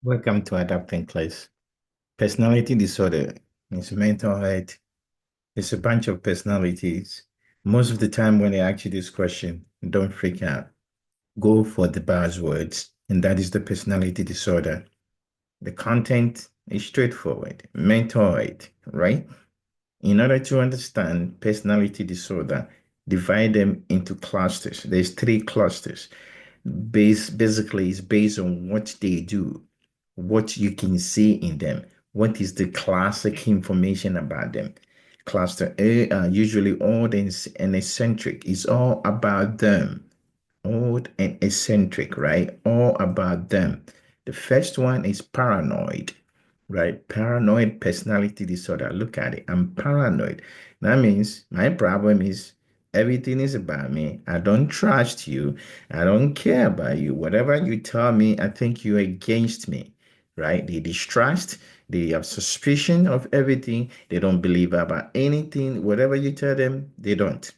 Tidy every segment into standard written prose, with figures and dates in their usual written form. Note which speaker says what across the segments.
Speaker 1: Welcome to Adapt NCLEX. Personality disorder is mental health. It's a bunch of personalities. Most of the time when they ask you this question, don't freak out. Go for the buzzwords, and that is the personality disorder. The content is straightforward. Mental health, right? In order to understand personality disorder, divide them into clusters. There's three clusters. Basically, it's based on what they do, what you can see in them, what is the classic information about them. Cluster A are usually odd and eccentric. It's all about them. Odd and eccentric, right? All about them. The first one is paranoid, right? Paranoid personality disorder. Look at it. I'm paranoid. That means my problem is everything is about me. I don't trust you. I don't care about you. Whatever you tell me, I think you're against me, right? They distrust. They have suspicion of everything. They don't believe about anything. Whatever you tell them, they don't.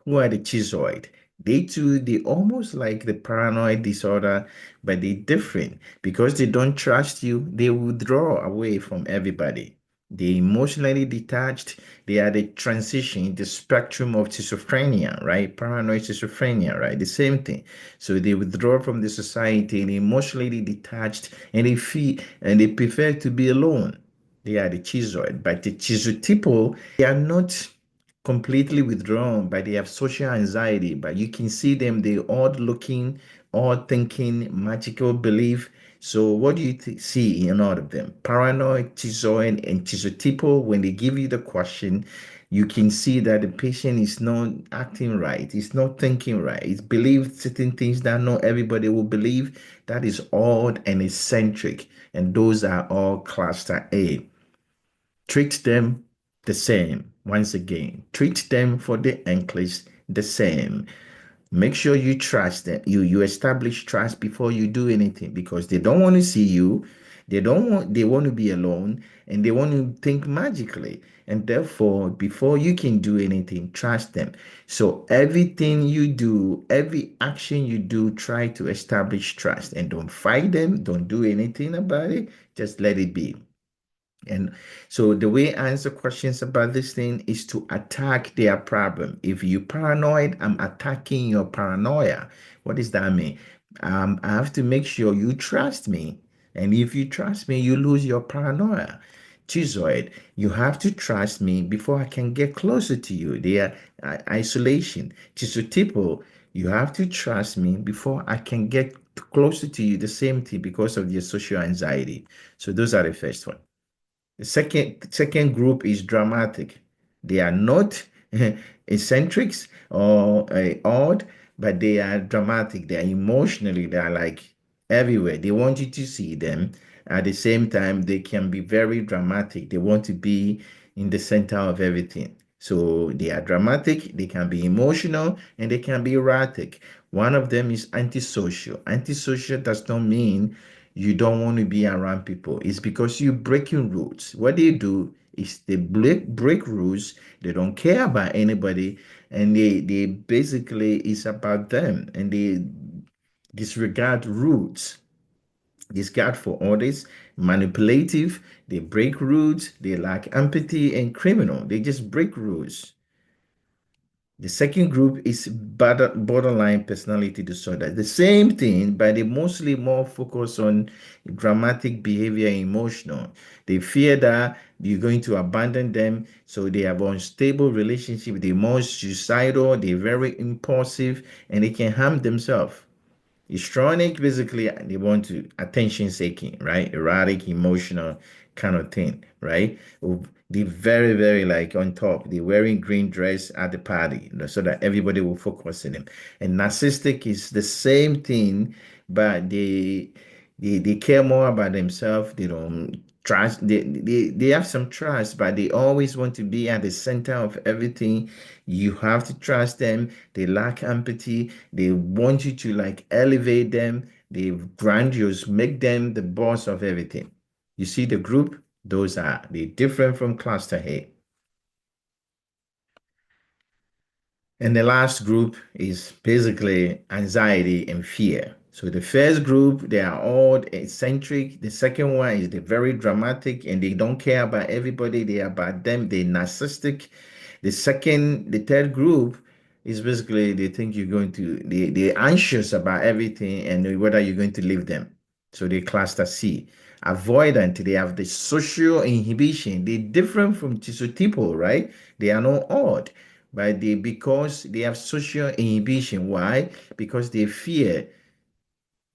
Speaker 1: Who are the schizoid? They too, they almost like the paranoid disorder, but they're different because they don't trust you. They withdraw away from everybody. They emotionally detached. They are the transition, the spectrum of schizophrenia, right? Paranoid schizophrenia, right? The same thing. So they withdraw from the society and emotionally detached, and they feel and they prefer to be alone. They are the schizoid, but the schizotypal, they are not completely withdrawn, but they have social anxiety. But you can see them, they odd looking, odd thinking, magical belief. So what do you see in all of them? Paranoid, schizoid, and schizotypal, when they give you the question, you can see that the patient is not acting right. He's not thinking right. He's believed certain things that not everybody will believe. That is odd and eccentric. And those are all cluster A. Treat them the same. Once again, treat them for the NCLEX the same. Make sure you trust them. You establish trust before you do anything because they don't want to see you. They want to be alone and they want to think magically. And therefore, before you can do anything, trust them. So everything you do, every action you do, try to establish trust and don't fight them. Don't do anything about it. Just let it be. And so the way I answer questions about this thing is to attack their problem. If you paranoid, I'm attacking your paranoia. What does that mean? I have to make sure you trust me. And if you trust me, you lose your paranoia. Schizoid, you have to trust me before I can get closer to you. They are isolation. Schizotypal, you have to trust me before I can get closer to you. The same thing because of your social anxiety. So those are the first one. The second group is dramatic. They are not eccentrics or odd, but they are dramatic. They are emotionally, they are like everywhere. They want you to see them. At the same time, they can be very dramatic. They want to be in the center of everything. So they are dramatic, they can be emotional, and they can be erratic. One of them is antisocial. Antisocial does not mean you don't want to be around people. It's because you're breaking rules. What they do is they break rules. They don't care about anybody, and they basically it's about them, and they disregard rules. Disregard for others, manipulative. They break rules. They lack empathy and criminal. They just break rules. The second group is borderline personality disorder. The same thing, but they mostly more focus on dramatic behavior and emotional. They fear that you're going to abandon them, so they have unstable relationship. They're more suicidal. They're very impulsive, and they can harm themselves. Histrionic, basically, they want to attention seeking, right? Erratic, emotional kind of thing, right? They very, very like on top. They're wearing green dress at the party, so that everybody will focus on them. And narcissistic is the same thing, but they care more about themselves. They don't trust. They have some trust, but they always want to be at the center of everything. You have to trust them. They lack empathy. They want you to like elevate them. They grandiose, make them the boss of everything. You see the group? Those are they different from cluster A. And the last group is basically anxiety and fear. So the first group, they are all eccentric. The second one is the very dramatic and they don't care about everybody. They are about them. They're narcissistic. The third group is basically they think you're going to, they're anxious about everything and whether you're going to leave them. So they cluster C. Avoidant, they have the social inhibition. They're different from Schizotypal, right? They are not odd, but because they have social inhibition. Why? Because they fear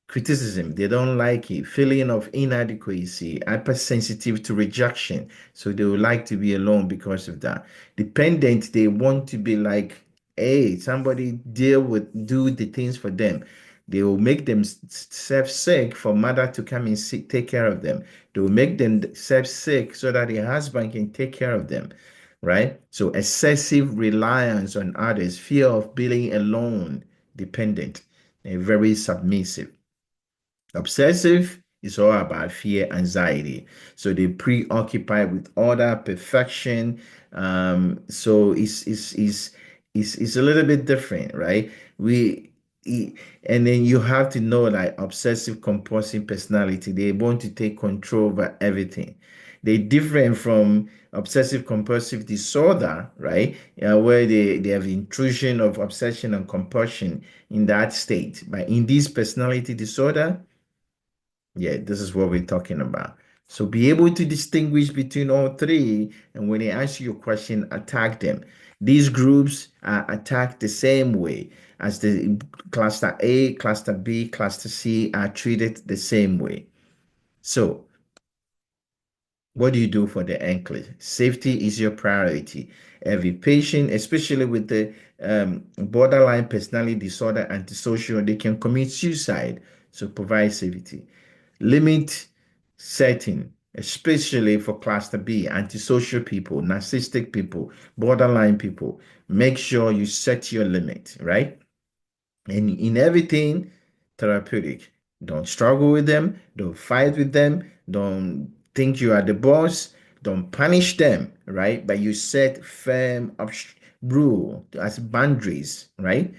Speaker 1: criticism. They don't like it. Feeling of inadequacy, hypersensitive to rejection. So they would like to be alone because of that. Dependent, they want to be like, hey, somebody do the things for them. They will make themselves sick for mother to come and take care of them. They will make themselves sick so that the husband can take care of them, right? So excessive reliance on others, fear of being alone, dependent, and very submissive. Obsessive is all about fear, anxiety. So they preoccupy with order, perfection. So it's a little bit different, right? We and then you have to know like obsessive compulsive personality. They want to take control over everything. They're different from obsessive compulsive disorder, right? Where they have intrusion of obsession and compulsion in that state. But in this personality disorder, yeah, this is what we're talking about. So be able to distinguish between all three, and when they answer your question, attack them. These groups are attacked the same way as the cluster A, cluster B, cluster C are treated the same way. So what do you do for the NCLEX? Safety is your priority. Every patient, especially with the borderline personality disorder, antisocial, they can commit suicide. So provide safety. Limit setting, especially for cluster B, antisocial people, narcissistic people, borderline people. Make sure you set your limit, right? And in everything, therapeutic. Don't struggle with them. Don't fight with them. Don't think you are the boss. Don't punish them, right? But you set firm rule as boundaries, right?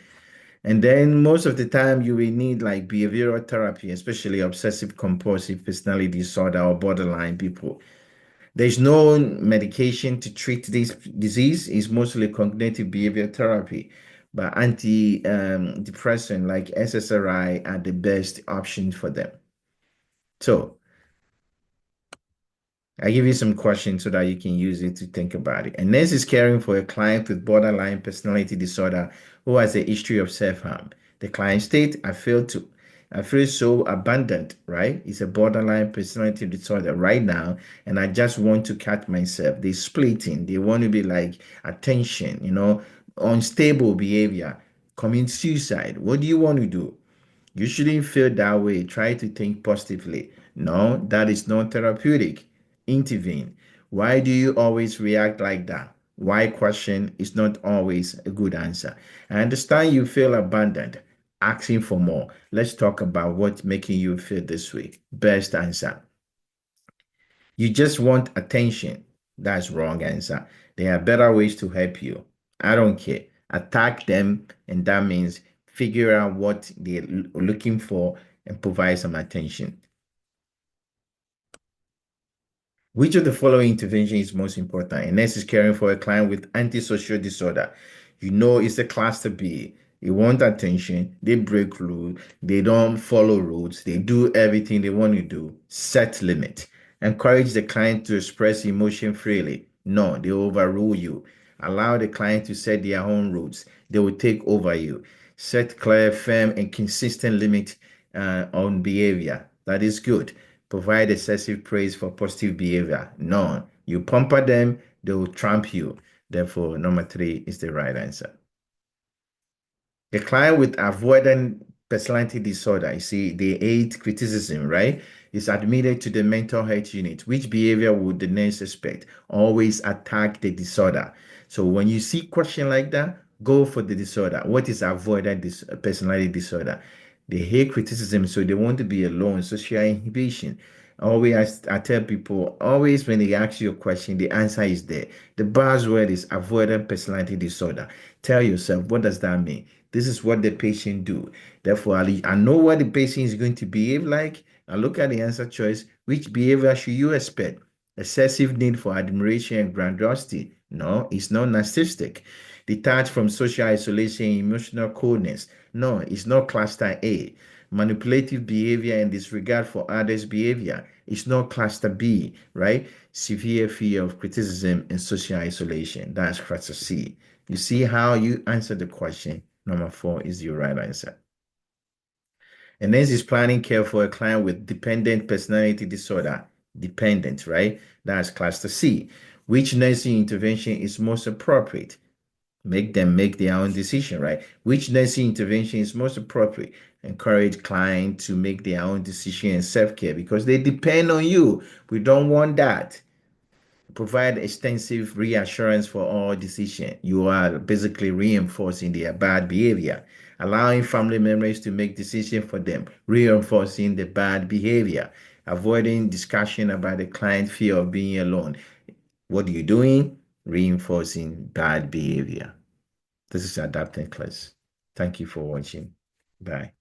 Speaker 1: And then most of the time you will need like behavioral therapy, especially obsessive compulsive personality disorder or borderline people. There's no medication to treat this disease. It's mostly cognitive behavior therapy, but anti-depressant like SSRI are the best option for them. So I give you some questions so that you can use it to think about it. And next is caring for a client with borderline personality disorder who has a history of self-harm. The client state, I feel so abandoned, right? It's a borderline personality disorder right now, and I just want to cut myself. They splitting, they want to be like attention, unstable behavior, commit suicide. What do you want to do? You shouldn't feel that way. Try to think positively. No, that is not therapeutic. Intervene. Why do you always react like that? Why question is not always a good answer. I understand you feel abandoned, asking for more. Let's talk about what's making you feel this way. Best answer. You just want attention. That's wrong answer. There are better ways to help you. I don't care. Attack them, and that means figure out what they're looking for and provide some attention. Which of the following intervention is most important? And next is caring for a client with antisocial disorder. You know it's a cluster B. They want attention. They break rules. They don't follow rules. They do everything they want to do. Set limit. Encourage the client to express emotion freely. No, they overrule you. Allow the client to set their own rules. They will take over you. Set clear, firm, and consistent limit on behavior. That is good. Provide excessive praise for positive behavior. None. You pamper them, they will trump you. Therefore, number three is the right answer. The client with avoidant personality disorder, you see, they hate criticism, right? Is admitted to the mental health unit. Which behavior would the nurse expect? Always attack the disorder. So when you see question like that, go for the disorder. What is avoidant personality disorder? They hate criticism, so they want to be alone, social inhibition. Always, I tell people, always when they ask you a question, the answer is there. The buzzword is avoidant personality disorder. Tell yourself, what does that mean? This is what the patient do. Therefore, I know what the patient is going to behave like. I look at the answer choice. Which behavior should you expect? Excessive need for admiration and grandiosity. No, it's not narcissistic. Detached from social isolation, emotional coldness. No, it's not cluster A. Manipulative behavior and disregard for others' behavior. It's not cluster B, right? Severe fear of criticism and social isolation. That's cluster C. You see how you answer the question. Number four is your right answer. And then is planning care for a client with dependent personality disorder. Dependent, right? That's cluster C. Which nursing intervention is most appropriate? Make them make their own decision, right? Which nursing intervention is most appropriate? Encourage client to make their own decision and self-care because they depend on you. We don't want that. Provide extensive reassurance for all decision. You are basically reinforcing their bad behavior, allowing family members to make decisions for them, reinforcing the bad behavior, avoiding discussion about the client fear of being alone. What are you doing? Reinforcing bad behavior. This is Adapting Class. Thank you for watching. Bye.